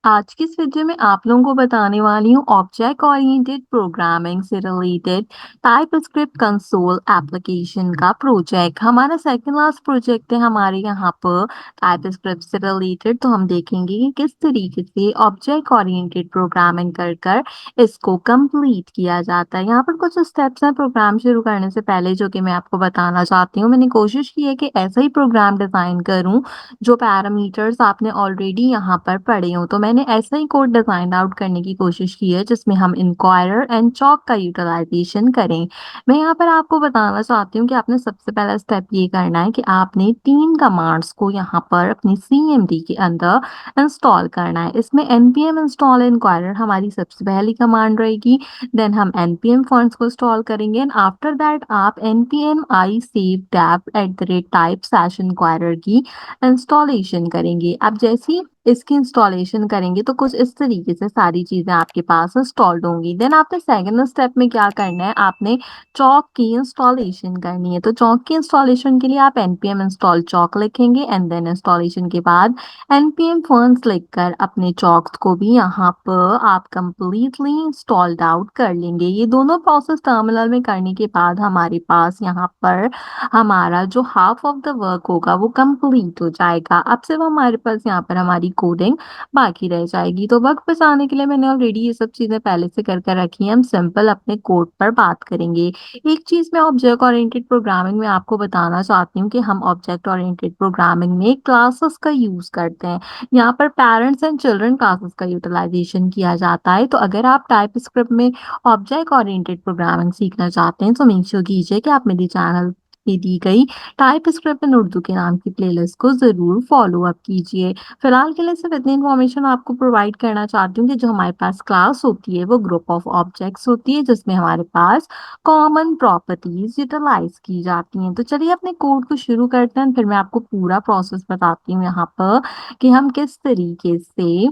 आज की इस वीडियो में आप लोगों को बताने वाली हूँ ऑब्जेक्ट ओरिएंटेड प्रोग्रामिंग से रिलेटेड टाइपस्क्रिप्ट कंसोल एप्लीकेशन का प्रोजेक्ट। हमारा सेकंड लास्ट प्रोजेक्ट है हमारे यहाँ पर टाइपस्क्रिप्ट से रिलेटेड। तो हम देखेंगे कि किस तरीके से ऑब्जेक्ट ओरिएंटेड प्रोग्रामिंग कर कर इसको कंप्लीट किया जाता है। यहाँ पर कुछ स्टेप्स हैं प्रोग्राम शुरू करने से पहले जो कि मैं आपको बताना चाहती हूँ। मैंने कोशिश की है कि ऐसा ही प्रोग्राम डिजाइन करूँ जो पैरामीटर्स आपने ऑलरेडी यहाँ पर पढ़े हों। तो मैंने ऐसा ही कोड डिज़ाइन आउट करने की कोशिश की है जिसमें हम इंक्वायरर एंड चॉक का यूटिलाइजेशन करें। मैं यहाँ पर आपको बताना चाहती हूँ कि आपने सबसे पहला स्टेप ये करना है कि आपने 3 कमांड्स को यहाँ पर अपनी सीएमडी के अंदर इंस्टॉल करना है। इसमें npm इंस्टॉल इंक्वायरर हमारी सबसे पहली कमांड रहेगी। देन हम npm फॉन्ट्स को इंस्टॉल करेंगे एंड आफ्टर दैट आप npm i save dep @type slash inquirer की इंस्टॉलेशन करेंगे। आप जैसे ही इसकी इंस्टॉलेशन करेंगे तो कुछ इस तरीके से सारी चीज़ें आपके पास इंस्टॉल्ड होंगी। देन आपने सेकंड स्टेप में क्या करना है, आपने चॉक की इंस्टॉलेशन करनी है। तो चॉक की इंस्टॉलेशन के लिए आप npm इंस्टॉल चॉक लिखेंगे एंड देन इंस्टॉलेशन के बाद npm फर्स्ट लिखकर अपने चॉक को भी यहाँ पर आप कंप्लीटली इंस्टॉल्ड आउट कर लेंगे। ये दोनों प्रोसेस टर्मिनल में करने के बाद हमारे पास यहाँ पर हमारा जो हाफ ऑफ द वर्क होगा वो कंप्लीट हो जाएगा। अब सिर्फ हमारे पास यहाँ पर हमारी कोडिंग बाकी रह जाएगी। तो वक्त बचाने के लिए मैंने ऑलरेडी ये सब चीज़ें पहले से करके रखी हैं। हम सिंपल अपने कोड पर बात करेंगे। एक चीज़ मैं ऑब्जेक्ट ओरिएंटेड प्रोग्रामिंग में आपको बताना चाहती हूँ कि हम ऑब्जेक्ट ओरिएंटेड प्रोग्रामिंग में क्लासेस का यूज़ करते हैं। यहाँ पर पेरेंट्स एंड चिल्ड्रन क्लासेस का यूटिलाइजेशन किया जाता है। तो अगर आप टाइप स्क्रिप्ट में ऑब्जेक्ट ओरिएंटेड प्रोग्रामिंग सीखना चाहते हैं तो मेक श्योर कीजिए कि आप मेरे चैनल की दी गई टाइप स्क्रिप्ट इन उर्दू के नाम की प्लेलिस्ट को ज़रूर फॉलो अप कीजिए। फिलहाल के लिए सिर्फ इतनी इन्फॉर्मेशन आपको प्रोवाइड करना चाहती हूँ कि जो हमारे पास क्लास होती है वो ग्रुप ऑफ ऑब्जेक्ट्स होती है जिसमें हमारे पास कॉमन प्रॉपर्टीज यूटिलाइज की जाती हैं। तो चलिए अपने कोड को शुरू करते हैं, फिर मैं आपको पूरा प्रोसेस बताती हूँ यहाँ पर कि हम किस तरीके से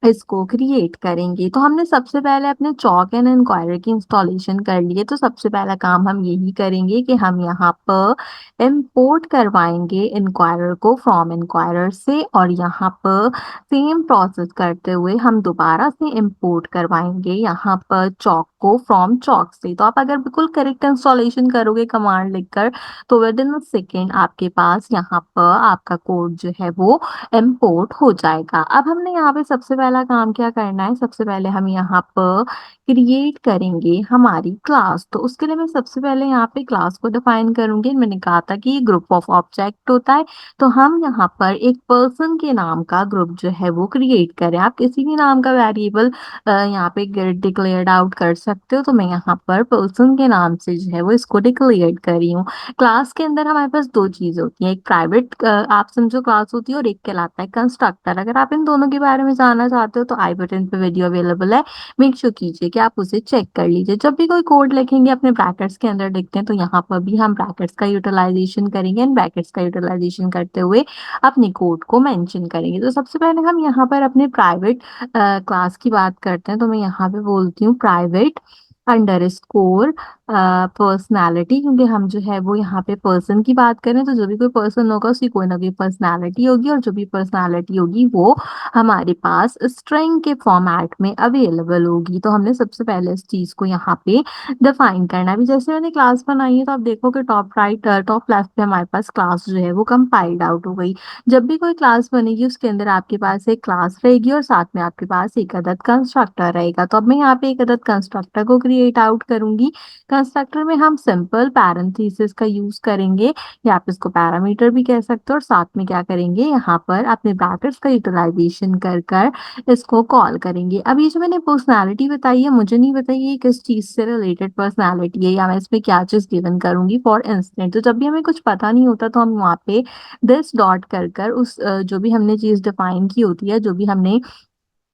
इसको क्रिएट करेंगे। तो हमने सबसे पहले अपने चॉक एंड इंक्वायरर की इंस्टॉलेशन कर लिए। तो सबसे पहला काम हम यही करेंगे कि हम यहाँ पर इंपोर्ट करवाएंगे इंक्वायरर को फ्रॉम इंक्वायरर से और यहाँ पर सेम प्रोसेस करते हुए हम दोबारा से इंपोर्ट करवाएंगे यहाँ पर चॉक को फ्रॉम चॉक से। तो आप अगर बिल्कुल करेक्ट इंस्टॉलेशन करोगे कमांड लिखकर तो विद इन अ सेकेंड आपके पास यहाँ पर आपका कोड जो है वो इम्पोर्ट हो जाएगा। अब हमने यहाँ पे सबसे पहला काम क्या करना है, सबसे पहले हम यहाँ पर क्रिएट करेंगे हमारी क्लास। तो उसके लिए मैं सबसे पहले यहाँ पे क्लास को डिफाइन करूंगी। मैंने कहा था कि ये ग्रुप ऑफ ऑब्जेक्ट होता है तो हम यहाँ पर एक पर्सन के नाम का ग्रुप जो है वो क्रिएट करें। आप किसी भी नाम का वेरिएबल यहाँ पे डिक्लेयर्ड आउट कर सकते हो। तो मैं यहाँ पर पर्सन के नाम से जो है वो इसको डिक्लेयर कर रही हूँ। क्लास के अंदर हमारे पास दो चीजें होती हैं, एक प्राइवेट आप समझो क्लास होती है और एक कहलाता है कंस्ट्रक्टर। अगर आप इन दोनों के बारे में जानना चाहते हो तो आई बटन पे वीडियो अवेलेबल है, मेक श्योर कीजिए कि आप उसे चेक कर लीजिए। जब भी कोई कोड लिखेंगे अपने ब्रैकेट्स के अंदर लिखते हैं तो यहाँ पर भी हम ब्रैकेट्स का यूटिलाइजेशन करेंगे एंड ब्रैकेट्स का यूटिलाइजेशन करते हुए अपने कोड को मेंशन करेंगे। तो सबसे पहले हम यहाँ पर अपने प्राइवेट क्लास की बात करते हैं। तो मैं यहाँ पे बोलती हूँ प्राइवेट अंडरस्कोर पर्सनालिटी, क्योंकि हम जो है वो यहाँ पे पर्सन की बात करें तो जो भी कोई पर्सन होगा उसकी कोई ना कोई पर्सनालिटी होगी और जो भी पर्सनालिटी होगी वो हमारे पास स्ट्रिंग के फॉर्मेट में अवेलेबल होगी। तो हमने सबसे पहले इस चीज को यहाँ पे डिफाइन करना है। अभी जैसे मैंने क्लास बनाई है तो आप देखो कि टॉप राइट टॉप लेफ्ट पे हमारे पास क्लास जो है वो कंपाइल्ड आउट हो गई। जब भी कोई क्लास बनेगी उसके अंदर आपके पास एक क्लास रहेगी और साथ में आपके पास एक अदद कंस्ट्रक्टर रहेगा। तो अब मैं यहाँ पे एक अदद कंस्ट्रक्टर को क्रिएट आउट करूंगी। कंस्ट्रक्टर में हम सिंपल पैरेंथेसिस का यूज करेंगे या आप इसको पैरामीटर भी कह सकते हो और साथ में क्या करेंगे यहाँ पर अपने ब्रैकेट्स का यूटिलाइजेशन कर कर इसको कॉल करेंगे। अब ये जो मैंने पर्सनालिटी बताई है मुझे नहीं बताइए ये किस चीज से रिलेटेड पर्सनालिटी है या मैं इसमें क्या चीज गिवन करूंगी फॉर इंस्टेंट। तो जब भी हमें कुछ पता नहीं होता तो हम वहाँ पे दिस डॉट कर कर उस जो भी हमने चीज डिफाइन की होती है, जो भी हमने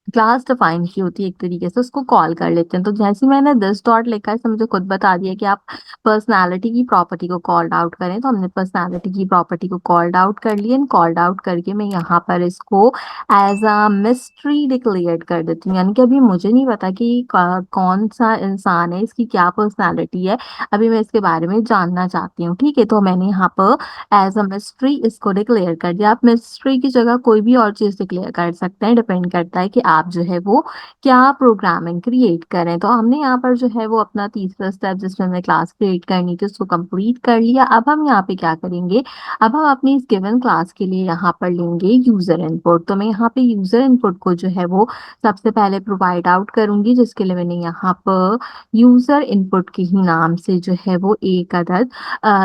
क्लास डिफाइन की होती है एक तरीके से, उसको कॉल कर लेते हैं। तो जैसे ही मैंने दिस डॉट लिखा है, इसने मुझे खुद बता दिया कि आप पर्सनालिटी की प्रॉपर्टी को कॉल्ड आउट करें। तो हमने पर्सनालिटी की प्रॉपर्टी को कॉल्ड आउट कर लिया। कॉल्ड आउट करके मैं यहाँ पर इसको एज अ मिस्ट्री डिक्लेयर कर देती हूँ, यानी कि अभी मुझे नहीं पता कि कौन सा इंसान है, इसकी क्या पर्सनालिटी है, अभी मैं इसके बारे में जानना चाहती हूँ। ठीक है, तो मैंने यहाँ पर एज अ मिस्ट्री इसको डिक्लेयर कर दिया। आप मिस्ट्री की जगह कोई भी और चीज डिक्लेयर कर सकते हैं, डिपेंड करता है कि आप जो है वो क्या प्रोग्रामिंग क्रिएट करें। तो हमने यहाँ पर जो है वो अपना तीसरा स्टेप जिसमें हमें क्लास क्रिएट करनी थी उसको कंप्लीट कर लिया। अब हम यहाँ पे क्या करेंगे, अब हम अपनी इस गिवन क्लास के लिए यहाँ पर लेंगे यूजर इनपुट। तो मैं यहाँ पे यूजर इनपुट को जो है वो सबसे पहले प्रोवाइड आउट करूंगी, जिसके लिए मैंने यहाँ पर यूजर इनपुट के ही नाम से जो है वो एक अदद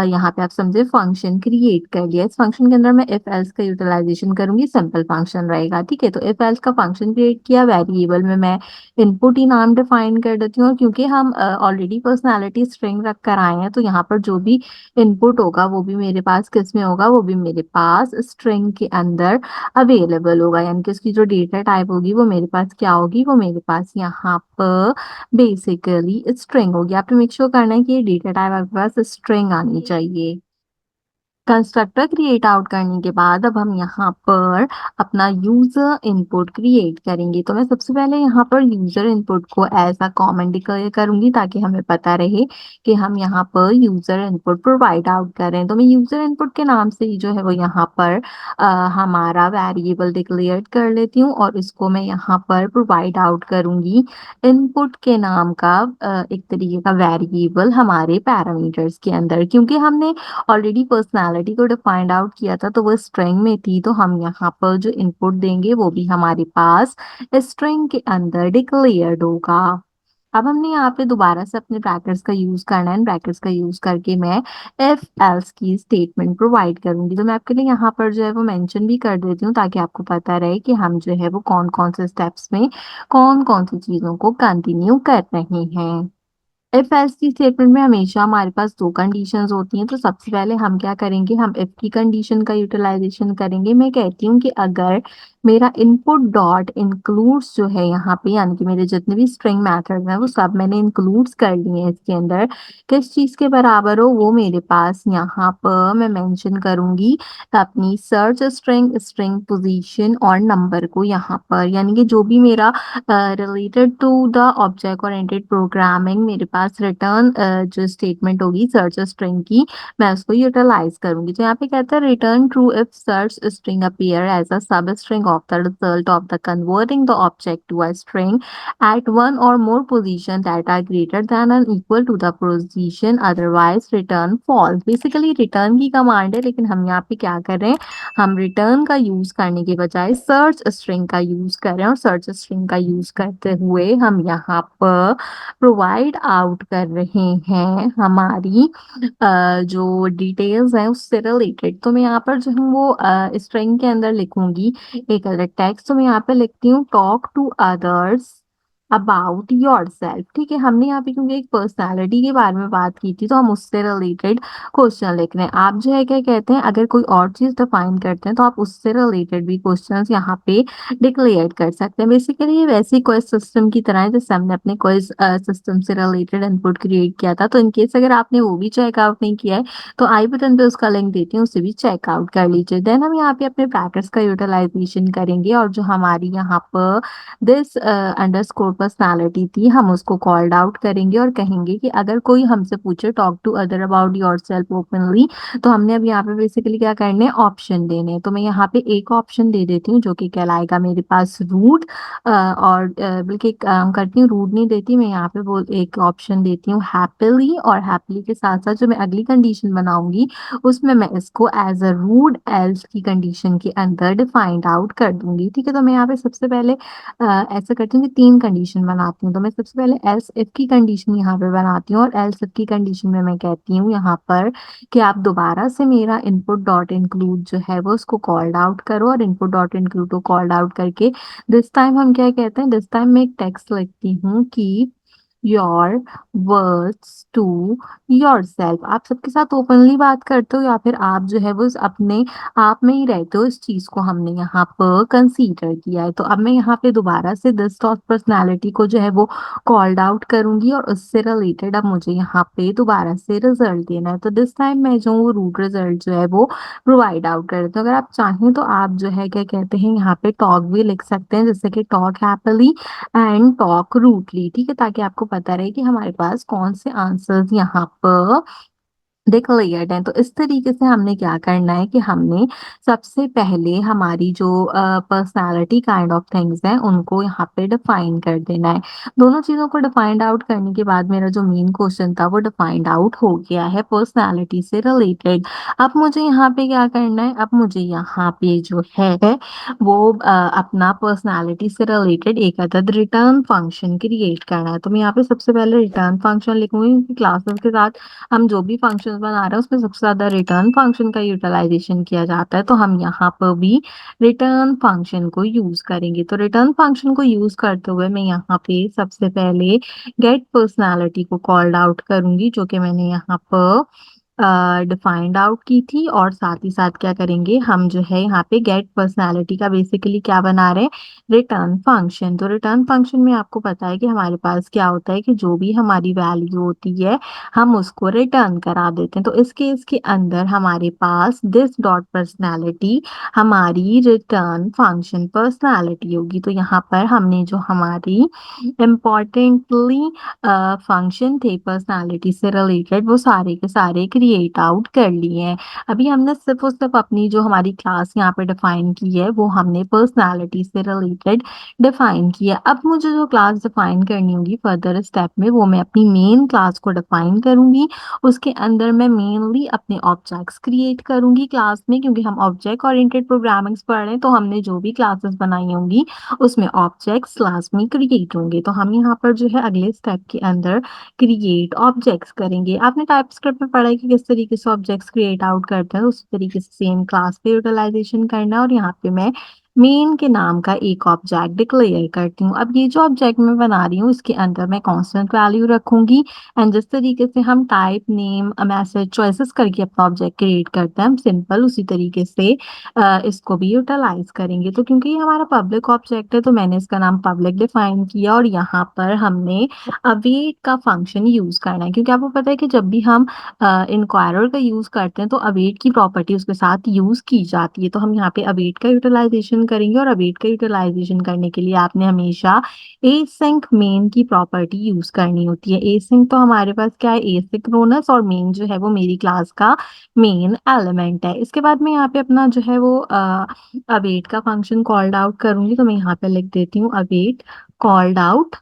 यहाँ पे आप समझे फंक्शन क्रिएट कर लिया। इस फंक्शन के अंदर मैं इफ एल्स का यूटिलाइजेशन करूंगी, सिंपल फंक्शन रहेगा। ठीक है, तो इफ एल्स का फंक्शन क्रिएट किया, वेरिएबल में मैं इनपुट ही नाम डिफाइन कर देती हूँ। और क्योंकि हम ऑलरेडी पर्सनालिटी स्ट्रिंग रख कर आए हैं, तो यहाँ पर जो भी इनपुट होगा वो भी मेरे पास किस में होगा, वो भी मेरे पास स्ट्रिंग के अंदर अवेलेबल होगा। यानी कि उसकी जो डेटा टाइप होगी वो मेरे पास क्या होगी, वो मेरे पास यहाँ पर बेसिकली स्ट्रिंग होगी। आपने मेक श्योर करना है कि ये डेटा टाइप आपके पास स्ट्रिंग आनी चाहिए। कंस्ट्रक्टर क्रिएट आउट करने के बाद अब हम यहाँ पर अपना यूजर इनपुट क्रिएट करेंगे। तो मैं सबसे पहले यहाँ पर यूजर इनपुट को एज अ कमेंट डिक्लेयर करूंगी, ताकि हमें पता रहे कि हम यहाँ पर यूजर इनपुट प्रोवाइड आउट कर रहे हैं। तो मैं यूजर इनपुट के नाम से ही जो है वो यहाँ पर हमारा वेरिएबल डिक्लेयर कर लेती हूँ, और इसको मैं यहाँ पर प्रोवाइड आउट करूंगी इनपुट के नाम का एक तरीके का वेरिएबल हमारे पैरामीटर्स के अंदर। क्योंकि हमने ऑलरेडी पर्सनालिटी को डिफाइंड आउट किया था, तो वो स्ट्रिंग में थी, तो हम यहाँ पर जो इनपुट देंगे वो भी हमारे पास स्ट्रिंग के अंदर डिक्लेयर्ड होगा। अब हमने यहाँ पे दोबारा से अपने ब्रैकेट्स का यूज करना है। ब्रैकेट्स का यूज करके मैं इफ एल्स की स्टेटमेंट प्रोवाइड करूंगी। तो मैं आपके लिए यहाँ पर जो है वो मेंशन भी कर देती हूँ, ताकि आपको पता रहे कि हम जो है वो कौन कौन से स्टेप्स में कौन कौन सी चीजों को कंटिन्यू कर रहे हैं। इफ एल्स की स्टेटमेंट में हमेशा हमारे पास दो कंडीशंस होती हैं। तो सबसे पहले हम क्या करेंगे, हम इफ की कंडीशन का यूटिलाइजेशन करेंगे। मैं कहती हूँ कि अगर मेरा इनपुट डॉट इंक्लूड्स जो है यहाँ पे, यानी कि मेरे जितने भी स्ट्रिंग मेथड्स हैं वो सब मैंने इंक्लूड्स कर लिए हैं इसके अंदर, किस चीज के बराबर हो, वो मेरे पास यहाँ पर मैं मेंशन करूंगी अपनी सर्च स्ट्रिंग, स्ट्रिंग पोजीशन और नंबर को यहाँ पर। यानी कि जो भी मेरा related to the object oriented programming मेरे पास रिटर्न जो स्टेटमेंट होगी सर्च स्ट्रिंग की, मैं उसको यूटिलाइज करूंगी। तो यहाँ पे कहता है return true if search string appear as a sub string of the result of the converting the object to a string at one or more position that are greater than and equal to the position, otherwise return false. Basically return की command है, लेकिन हम यहाँ पे क्या कर रहे हैं, हम रिटर्न का यूज करने के बजाय सर्च स्ट्रिंग का यूज कर रहे हैं। और सर्च स्ट्रिंग का यूज करते हुए हम यहाँ पर प्रोवाइड आउट कर रहे हैं हमारी जो डिटेल्स हैं उससे रिलेटेड। तो मैं यहाँ पर जो हूँ वो स्ट्रिंग के अंदर लिखूंगी एक अलग टेक्स्ट। तो मैं यहाँ पे लिखती हूँ talk to others about yourself. ठीक है, हमने यहाँ पे क्योंकि एक पर्सनालिटी के बारे में बात की थी, तो हम उससे रिलेटेड क्वेश्चन लिख रहे हैं। आप जो है क्या कहते हैं, अगर कोई और चीज डिफाइन करते हैं तो आप उससे रिलेटेड भी क्वेश्चंस यहाँ पे डिक्लेयर कर सकते हैं। बेसिकली ये वैसी क्वेश्चन सिस्टम की तरह है जैसे हमने अपने क्वेश्चन सिस्टम से रिलेटेड इनपुट क्रिएट किया था। तो इनकेस अगर आपने वो भी चेकआउट नहीं किया है, तो आई बटन पे उसका लिंक देती हूँ, उसे भी चेकआउट कर लीजिए। देन हम यहाँ पे अपने ब्रैकेट्स का यूटिलाइजेशन करेंगे, और जो हमारी यहाँ पर दिस अंडरस्कोर पर्सनालिटी थी, हम उसको कॉल्ड आउट करेंगे और कहेंगे कि अगर कोई हमसे पूछे talk to other about yourself openly, तो हमने अब यहाँ पे बेसिकली क्या करने हैं, ऑप्शन देने हैं। तो मैं यहाँ पे एक ऑप्शन दे देती हूँ जो कि कहलाएगा मेरे पास रूट, और बल्कि एक काम करती हूँ, रूट नहीं देती मैं यहाँ पे, वो एक ऑप्शन देती हूँ हैप्पीली। और हैप्पीली के साथ साथ जो मैं अगली कंडीशन बनाऊंगी उसमें मैं इसको एज अ रूट एल्स की कंडीशन के अंदर डिफाइंड आउट कर दूंगी। ठीक है, तो मैं यहाँ पे सबसे पहले ऐसा करती हूँ कि तीन कंडीशन बनाती हूँ। तो मैं सबसे पहले एल्स इफ की कंडीशन यहाँ पे बनाती हूँ, और एल्स इफ की कंडीशन में मैं कहती हूँ यहाँ पर कि आप दोबारा से मेरा इनपुट डॉट इंक्लूड जो है वो उसको कॉल्ड आउट करो। और इनपुट डॉट इंक्लूड को कॉल्ड आउट करके दिस टाइम हम क्या कहते हैं, दिस टाइम मैं एक टेक्स्ट लिखती हूँ कि योर वर्ड्स टू योरसेल्फ। आप सबके साथ ओपनली बात करते हो या फिर आप जो है वो अपने आप में ही रहते हो, इस चीज को हमने यहाँ पर कंसीडर किया है। तो अब मैं यहाँ पे दोबारा से दिस ऑफ पर्सनालिटी को जो है वो कॉल्ड आउट करूंगी और उससे रिलेटेड अब मुझे यहाँ पे दोबारा से रिजल्ट देना है। तो दिस टाइम मैं जो रूट रिजल्ट जो है वो प्रोवाइड आउट कर देती हूँ। अगर आप चाहें तो आप जो है क्या कहते हैं यहाँ पे टॉक भी लिख सकते हैं, जैसे कि टॉक हैप्पीली एंड टॉक रूटली, ठीक है, ताकि आपको पता रहे कि हमारे पास कौन से आंसर्स यहाँ पर डिक्लेयर्ड है। तो इस तरीके से हमने क्या करना है कि हमने सबसे पहले हमारी जो पर्सनालिटी काइंड ऑफ थिंग्स हैं उनको यहाँ पे डिफाइन कर देना है। दोनों चीजों को डिफाइंड आउट करने के बाद मेरा जो मेन क्वेश्चन था वो डिफाइंड आउट हो गया है पर्सनालिटी से रिलेटेड। अब मुझे यहाँ पे क्या करना है, अब मुझे यहाँ पे जो है वो अपना पर्सनालिटी से रिलेटेड एक अदद रिटर्न फंक्शन क्रिएट करना है। तो मैं यहाँ पे सबसे पहले रिटर्न फंक्शन लिखूंगी, क्योंकि क्लासेस के साथ हम जो भी फंक्शंस बना रहे हैं उसमें सबसे ज्यादा रिटर्न फंक्शन का यूटिलाइजेशन किया जाता है। तो हम यहाँ पर भी रिटर्न फंक्शन को यूज करेंगे। तो रिटर्न फंक्शन को यूज करते हुए मैं यहाँ पे सबसे पहले गेट पर्सनालिटी को कॉल्ड आउट करूंगी, जो कि मैंने यहाँ पर डिफाइंड आउट की थी। और साथ ही साथ क्या करेंगे, हम जो है यहाँ पे गेट पर्सनालिटी का बेसिकली क्या बना रहे हैं, रिटर्न फंक्शन। तो रिटर्न फंक्शन में आपको पता है कि हमारे पास क्या होता है कि जो भी हमारी वैल्यू होती है हम उसको रिटर्न करा देते हैं। तो इस केस के अंदर हमारे पास दिस डॉट पर्सनालिटी हमारी रिटर्न फंक्शन पर्सनालिटी होगी। तो यहाँ पर हमने जो हमारी इम्पोर्टेंटली फंक्शन थे पर्सनालिटी से रिलेटेड वो सारे के सारे क्रिएट आउट कर लिए हैं। अभी हमने सिर्फ और सिर्फ अपनी जो हमारी क्लास यहाँ पे डिफाइन की है वो हमने पर्सनालिटी से रिलेटेड डिफाइन किया। अब मुझे जो क्लास डिफाइन करनी होगी फर्दर स्टेप में वो मैं अपनी मेन क्लास को डिफाइन करूंगी। उसके अंदर मैं मेनली अपने ऑब्जेक्ट्स क्रिएट करूंगी क्लास में, क्योंकि हम ऑब्जेक्ट ओरिएंटेड प्रोग्रामिंग पढ़ रहे हैं। तो हमने जो भी क्लासेस बनाई होंगी उसमें ऑब्जेक्ट्स क्लास में क्रिएट होंगे। तो हम यहाँ पर जो है अगले स्टेप के अंदर क्रिएट ऑब्जेक्ट्स करेंगे। आपने टाइपस्क्रिप्ट में पढ़ा है कि किस तरीके से ऑब्जेक्ट्स क्रिएट आउट करते हैं, उसी तरीके से सेम क्लास पे यूटिलाइजेशन करना है। और यहाँ पे मैं मेन के नाम का एक ऑब्जेक्ट डिक्लेयर करती हूँ। अब ये जो ऑब्जेक्ट मैं बना रही हूँ इसके अंदर मैं कांस्टेंट वैल्यू रखूंगी। एंड जिस तरीके से हम टाइप नेम मैसेज चॉइसेस करके अपना ऑब्जेक्ट क्रिएट करते हैं, हम सिंपल उसी तरीके से इसको भी यूटिलाइज करेंगे। तो क्योंकि ये हमारा पब्लिक ऑब्जेक्ट है तो मैंने इसका नाम पब्लिक डिफाइन किया और यहाँ पर हमने अवेट का फंक्शन यूज करना है, क्योंकि आपको पता है कि जब भी हम इंक्वायरर का यूज करते हैं तो अवेट की प्रॉपर्टी उसके साथ यूज की जाती है। तो हम यहाँ पे अवेट का यूटिलाइजेशन करेंगे और अवेट का यूटिलाइजेशन करने के लिए आपने हमेशा एसिंक मेन की प्रॉपर्टी यूज करनी होती है। एसिंक तो हमारे पास क्या है, एसिंक्रोनस, और मेन जो है वो मेरी क्लास का मेन एलिमेंट है। इसके बाद मैं यहाँ पे अपना जो है वो अवेट का फंक्शन कॉल्ड आउट करूंगी। तो मैं यहाँ पे लिख देती हूँ अवेट कॉल्ड आउट,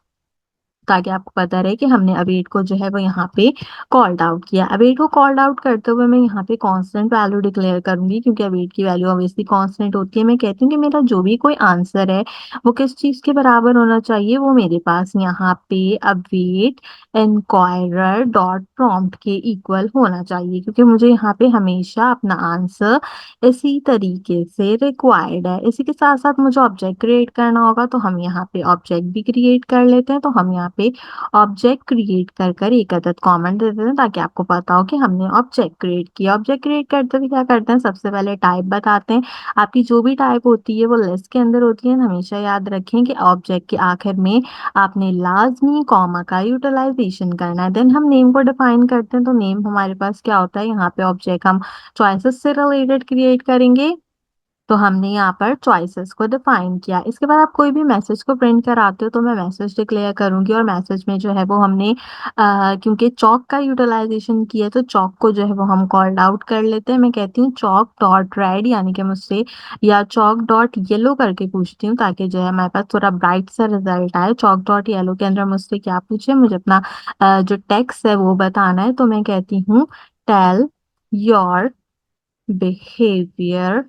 ताकि आपको पता रहे कि हमने अवेट को जो है वो यहाँ पे कॉल्ड आउट किया। अवेट को कॉल्ड आउट करते हुए मैं यहाँ पे कांस्टेंट वैल्यू डिक्लेयर करूंगी, क्योंकि अवेट की वैल्यू ऑब्वियसली कांस्टेंट होती है। मैं कहती हूँ कि मेरा जो भी कोई आंसर है वो किस चीज के बराबर होना चाहिए, वो मेरे पास यहाँ पे अवेट इंक्वायरर डॉट प्रॉम्प्ट के इक्वल होना चाहिए, क्योंकि मुझे यहाँ पे हमेशा अपना आंसर इसी तरीके से रिक्वायर्ड है। इसी के साथ साथ मुझे ऑब्जेक्ट क्रिएट करना होगा, तो हम यहाँ पे ऑब्जेक्ट भी क्रिएट कर लेते हैं। तो हम यहाँ पे ऑब्जेक्ट क्रिएट कर कर एक अदद कमेंट दे देते हैं, ताकि आपको पता हो कि हमने ऑब्जेक्ट क्रिएट किया। ऑब्जेक्ट क्रिएट करते हुए क्या करते हैं, सबसे पहले टाइप बताते हैं। आपकी जो भी टाइप होती है वो लिस्ट के अंदर होती है। हमेशा याद रखें कि ऑब्जेक्ट के आखिर में आपने लाजमी कॉमा का यूटिलाइजेशन करना है। देन हम नेम को डिफाइन करते हैं। तो नेम हमारे पास क्या होता है, यहाँ पे ऑब्जेक्ट हम चॉइसेस से रिलेटेड क्रिएट करेंगे। तो हमने यहाँ पर चॉइसेस को डिफाइन किया। इसके बाद आप कोई भी मैसेज को प्रिंट कराते हो तो मैं मैसेज डिक्लेयर करूंगी, और मैसेज में जो है वो हमने क्योंकि चौक का यूटिलाइजेशन किया है तो चौक को जो है वो हम कॉल्ड आउट कर लेते हैं। मैं कहती हूँ चौक डॉट रेड, यानी कि मुझसे या चौक डॉट येलो करके पूछती हूँ, ताकि जो है हमारे पास थोड़ा ब्राइट सा रिजल्ट आए। चौक डॉट येलो के अंदर मुझसे क्या पूछे, मुझे अपना जो टेक्स्ट है वो बताना है। तो मैं कहती हूँ टेल योर बिहेवियर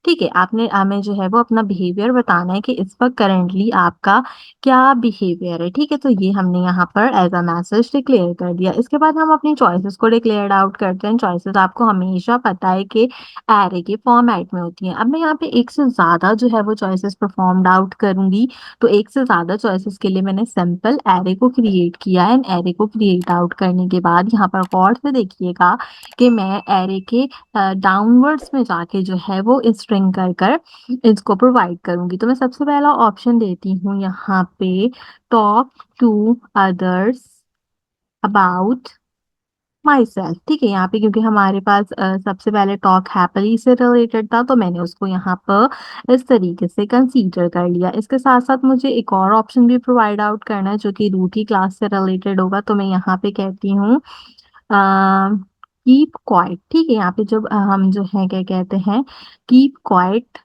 ठीक है, आपने हमें जो है वो अपना बिहेवियर बताना है कि इस वक़्त करंटली आपका क्या बिहेवियर है, ठीक है? तो ये हमने यहाँ पर एज़ अ मैसेज डिक्लेयर कर दिया। इसके बाद हम अपनी चॉइसेस को डिक्लेयर्ड आउट करते हैं। चॉइसेस आपको हमेशा पता है कि एरे के फॉर्मेट में होती हैं। अब मैं यहाँ पे एक से ज़्यादा जो है वो चॉइसेस परफॉर्म्ड आउट करूँगी, तो एक से ज़्यादा चॉइसेस के लिए मैंने सिंपल एरे को क्रिएट किया एंड एरे को क्रिएट आउट करने के बाद यहाँ पर गौर से देखिएगा कि मैं एरे के डाउनवर्ड्स में जाके जो है वो स्ट्रिंग कर कर इसको प्रोवाइड करूँगी। तो मैं सबसे पहला ऑप्शन देती हूँ यहाँ पे talk to others about myself, ठीक है? यहाँ पे क्योंकि हमारे पास सबसे पहले टॉक हैप्पीली से रिलेटेड था तो मैंने उसको यहाँ पर इस तरीके से कंसीडर कर लिया। इसके साथ साथ मुझे एक और ऑप्शन भी प्रोवाइड आउट करना है जो कि रूटी क्लास से रिलेटेड होगा, तो मैं यहाँ पे कहती हूँ कीप क्वाइट, ठीक है? यहाँ पे जब हम जो है क्या कहते हैं, keep quiet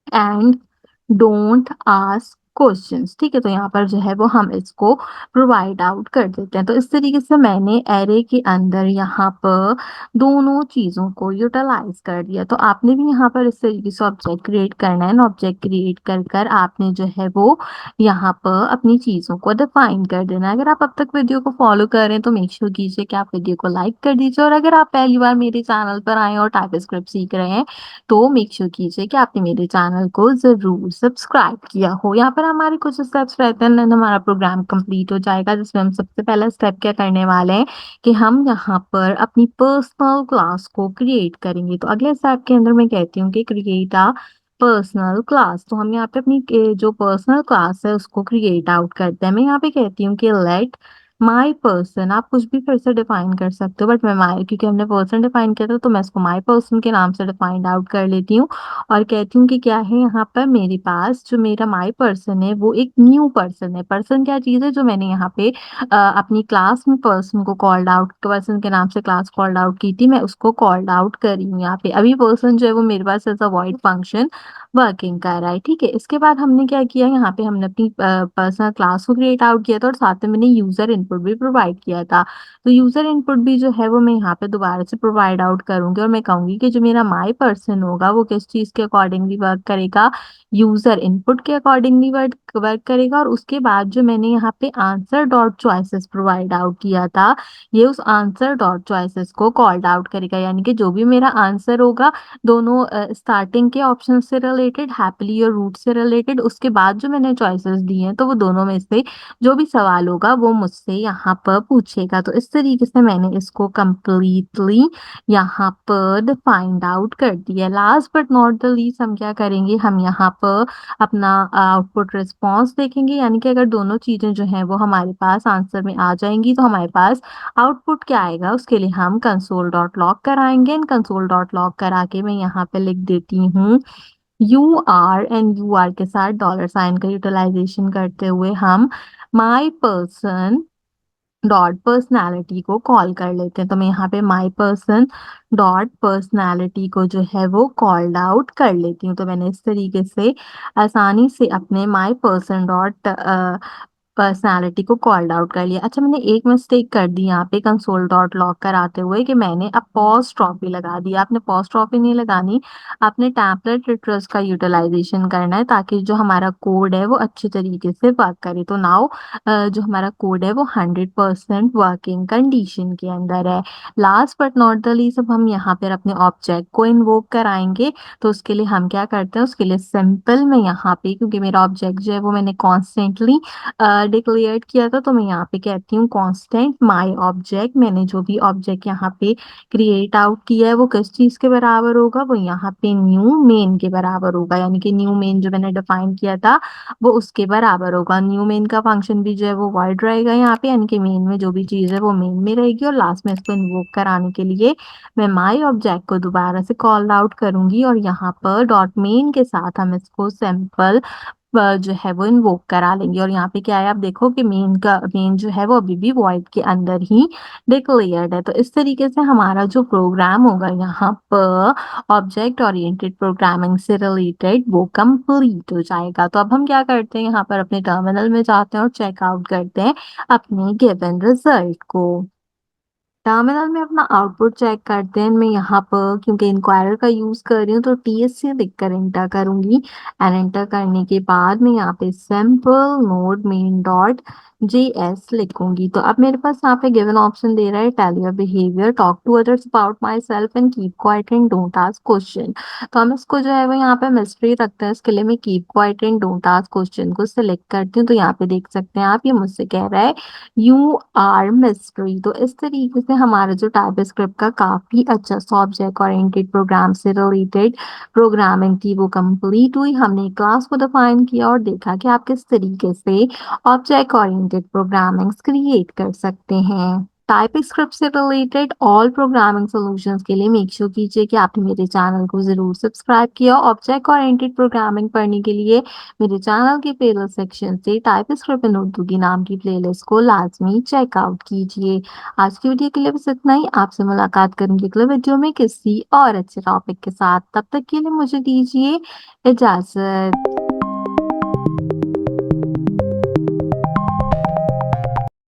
and don't ask questions, ठीक है? तो यहाँ पर जो है वो हम इसको प्रोवाइड आउट कर देते हैं। तो इस तरीके से मैंने एरे के अंदर यहाँ पर दोनों चीज़ों को यूटिलाइज कर दिया। तो आपने भी यहाँ पर इस तरीके से ऑब्जेक्ट क्रिएट करना है। ऑब्जेक्ट क्रिएट कर कर आपने जो है वो यहाँ पर अपनी चीज़ों को डिफाइन कर देना है। अगर आप अब तक वीडियो को फॉलो कर रहे हैं तो मेक श्योर कीजिए कि आप वीडियो को लाइक कर दीजिए, और अगर आप पहली बार मेरे चैनल पर आए और टाइप स्क्रिप्ट सीख रहे हैं तो मेक श्योर कीजिए कि आपने मेरे चैनल को ज़रूर सब्सक्राइब किया हो। यहाँ पर हमारे कुछ स्टेप्स रहते हैं, देन हमारा प्रोग्राम कंप्लीट हो जाएगा, जिसमें हम सबसे पहला स्टेप क्या करने वाले हैं कि हम यहाँ पर अपनी पर्सनल क्लास को क्रिएट करेंगे। तो अगले स्टेप के अंदर मैं कहती हूँ कि क्रिएट अ पर्सनल क्लास। तो हम यहाँ पे अपनी जो पर्सनल क्लास है उसको क्रिएट आउट करते हैं। मैं यहाँ पे कहती हूँ कि लेट माई पर्सन, आप कुछ भी फिर से डिफाइन कर सकते हो, बट मैं माई, क्योंकि हमने पर्सन डिफाइन किया था तो मैं इसको माई पर्सन के नाम से डिफाइंड आउट कर लेती हूँ और कहती हूँ कि क्या है यहाँ पर मेरे पास जो मेरा माई पर्सन है वो एक न्यू पर्सन है। पर्सन क्या चीज़ है, जो मैंने यहाँ पे अपनी क्लास में पर्सन को कॉल्ड आउट, पर्सन के नाम से क्लास कॉल्ड आउट की थी, मैं उसको कॉल्ड आउट कर रही हूँ यहाँ पे। अभी पर्सन जो है वो मेरे पास as a void function working कर रहा है, ठीक है? इसके बाद हमने क्या किया, यहाँ पे हमने अपनी पर्सनल क्लास को क्रिएट आउट किया था और साथ में मैंने यूजर इनपुट भी प्रोवाइड किया था। तो यूजर इनपुट भी जो है वो मैं यहाँ पे दोबारा से प्रोवाइड आउट करूंगी और मैं कहूंगी कि जो मेरा माई पर्सन होगा वो किस चीज के अकॉर्डिंगली वर्क करेगा, यूजर इनपुट के अकॉर्डिंगली वर्क वर्क करेगा। और उसके बाद जो मैंने यहाँ पे answer dot choices provide out किया था, ये उस आंसर डॉट चॉइसेस को कॉल्ड आउट करेगा, यानी कि जो भी मेरा आंसर होगा दोनों स्टार्टिंग के ऑप्शन से रिलेटेड, हैप्पीली और रूट से रिलेटेड, उसके बाद जो मैंने चॉइसेस दी हैं तो वो दोनों में से जो भी सवाल होगा वो मुझसे यहाँ पर पूछेगा। तो इस तरीके से मैंने इसको कंप्लीटली यहाँ पर फाइंड आउट कर दिया। Last but not the least हम क्या करेंगे, हम यहाँ पर अपना आउटपुट रिस्पॉन्स देखेंगे, यानी कि अगर दोनों चीज़ें जो हैं वो हमारे पास आंसर में आ जाएंगी तो हमारे पास आउटपुट क्या आएगा, उसके लिए हम कंसोल डॉट लॉग कराएंगे। एंड कंसोल डॉट लॉग करा के मैं यहाँ पे लिख देती हूँ you are, and you are के साथ डॉलर साइन का यूटिलाइजेशन करते हुए हम माई पर्सन डॉट पर्सनैलिटी को कॉल कर लेते हैं। तो मैं यहाँ पे माई पर्सन डॉट पर्सनैलिटी को जो है वो कॉल्ड आउट कर लेती हूँ। तो मैंने इस तरीके से आसानी से अपने माई पर्सन डॉट पर्सनालिटी को कॉल्ड आउट कर लिया। अच्छा, मैंने एक मिस्टेक कर दी यहाँ पे कंसोल डॉट लॉग कराते हुए कि मैंने अपॉस्ट्रॉफी लगा दिया। आपने अपॉस्ट्रॉफी नहीं लगानी, आपने टेम्पलेट रिट्रेस का यूटिलाइजेशन करना है ताकि जो हमारा कोड है वो अच्छे तरीके से वर्क करे। तो नाउ जो हमारा कोड है वो 100% वर्किंग कंडीशन के अंदर है। Last but not the least अब हम यहाँ पर अपने ऑब्जेक्ट को इन्वोक कराएंगे। तो उसके लिए हम क्या करते हैं, उसके लिए सिंपल में यहाँ पे, क्योंकि मेरा ऑब्जेक्ट जो है वो मैंने कॉन्स्टेंटली डिक्लेयर किया था, तो मैं यहाँ पे कहती हूँ कांस्टेंट माय ऑब्जेक्ट। मैंने जो भी ऑब्जेक्ट यहाँ पे क्रिएट आउट किया है वो किस चीज के बराबर होगा, वो यहाँ पे न्यू मेन के बराबर होगा, यानी कि न्यू मेन जो मैंने डिफाइन किया था वो उसके बराबर होगा। न्यू मेन का फंक्शन भी जो है वो वॉइड रहेगा यहाँ पे, यानी कि मेन में जो भी चीज है वो मेन में रहेगी। और लास्ट में इसको इन्वोक कराने के लिए मैं माई ऑब्जेक्ट को दोबारा से कॉल आउट करूंगी और यहाँ पर डॉट मेन के साथ हम इसको सैंपल जो है वो इन्वोक करा लेंगे। और यहाँ पे क्या है, आप देखो कि मेन जो है वो अभी भी वॉइड के अंदर ही डिक्लेयर्ड है। तो इस तरीके से हमारा जो प्रोग्राम होगा यहाँ पर ऑब्जेक्ट ओरिएंटेड प्रोग्रामिंग से रिलेटेड वो कंप्लीट हो जाएगा। तो अब हम क्या करते हैं, यहाँ पर अपने टर्मिनल में जाते हैं और चेकआउट करते हैं अपने गिवन रिजल्ट को। टर्मिनल में अपना आउटपुट चेक करते हैं। मैं यहाँ पर क्योंकि इंक्वायरर का यूज़ कर रही हूँ तो TSC लिखकर एंटर करूँगी एंड एंटर करने के बाद मैं यहाँ पे simple node main dot JS लिखूंगी। तो अब मेरे पास यहाँ पे गिवन ऑप्शन दे रहा है tell your behaviour, talk to others about myself and keep quiet and don't ask question. तो हम इसको जो है वो यहाँ पे मिस्ट्री रखते हैं। इसके लिए मैं keep quiet and don't ask question को सिलेक्ट करती हूँ। तो यहाँ पे देख सकते हैं आप, ये मुझसे कह रहा है यू आर मिस्ट्री। तो इस तरीके से हमारा जो टाइप स्क्रिप्ट का काफी अच्छा सा ऑब्जेक्ट ओरिएंटेड प्रोग्राम से रिलेटेड प्रोग्रामिंग थी वो कंप्लीट हुई। हमने क्लास को डिफाइन किया और देखा कि आप किस तरीके से ऑब्जेक्ट ओरिएंटेड प्रोग्रामिंग क्रिएट कर सकते हैं। टाइप स्क्रिप्ट से रिलेटेड ऑल प्रोग्रामिंग सॉल्यूशंस के लिए मेक श्योर कीजिए कि आपने मेरे चैनल को जरूर सब्सक्राइब किया। ऑब्जेक्ट ओरिएंटेड प्रोग्रामिंग पढ़ने के लिए मेरे चैनल के प्लेलिस्ट सेक्शन से टाइप स्क्रिप्ट इन उर्दू की नाम की प्लेलिस्ट को लाजमी चेकआउट कीजिए। आज की वीडियो के लिए बस इतना ही। आपसे मुलाकात करूंगी अगले वीडियो में किसी और अच्छे टॉपिक के साथ। तब तक के लिए मुझे दीजिए इजाजत।